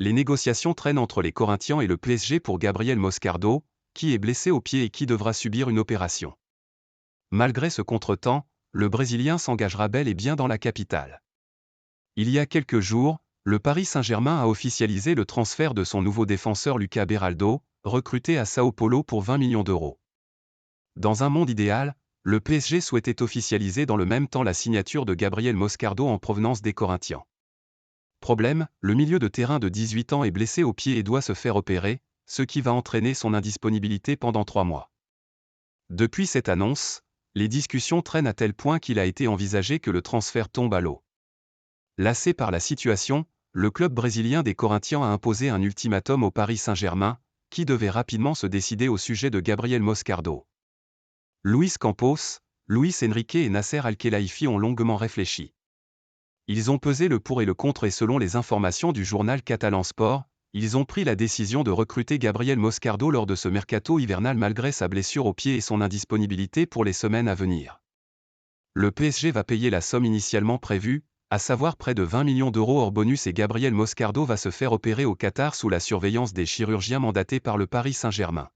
Les négociations traînent entre les Corinthians et le PSG pour Gabriel Moscardo, qui est blessé au pied et qui devra subir une opération. Malgré ce contretemps, le Brésilien s'engagera bel et bien dans la capitale. Il y a quelques jours, le Paris Saint-Germain a officialisé le transfert de son nouveau défenseur Lucas Beraldo, recruté à Sao Paulo pour 20 millions d'euros. Dans un monde idéal, le PSG souhaitait officialiser dans le même temps la signature de Gabriel Moscardo en provenance des Corinthians. Problème, le milieu de terrain de 18 ans est blessé au pied et doit se faire opérer, ce qui va entraîner son indisponibilité pendant 3 mois. Depuis cette annonce, les discussions traînent à tel point qu'il a été envisagé que le transfert tombe à l'eau. Lassé par la situation, le club brésilien des Corinthians a imposé un ultimatum au Paris Saint-Germain, qui devait rapidement se décider au sujet de Gabriel Moscardo. Luis Campos, Luis Enrique et Nasser Al-Khelaifi ont longuement réfléchi. Ils ont pesé le pour et le contre et selon les informations du journal catalan Sport, ils ont pris la décision de recruter Gabriel Moscardo lors de ce mercato hivernal malgré sa blessure au pied et son indisponibilité pour les semaines à venir. Le PSG va payer la somme initialement prévue, à savoir près de 20 millions d'euros hors bonus, et Gabriel Moscardo va se faire opérer au Qatar sous la surveillance des chirurgiens mandatés par le Paris Saint-Germain.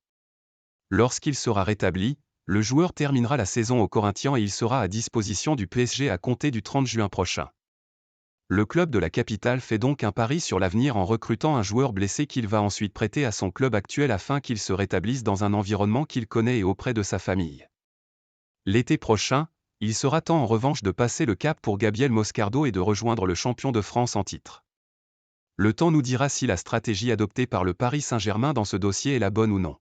Lorsqu'il sera rétabli, le joueur terminera la saison au Corinthians et il sera à disposition du PSG à compter du 30 juin prochain. Le club de la capitale fait donc un pari sur l'avenir en recrutant un joueur blessé qu'il va ensuite prêter à son club actuel afin qu'il se rétablisse dans un environnement qu'il connaît et auprès de sa famille. L'été prochain, il sera temps en revanche de passer le cap pour Gabriel Moscardo et de rejoindre le champion de France en titre. Le temps nous dira si la stratégie adoptée par le Paris Saint-Germain dans ce dossier est la bonne ou non.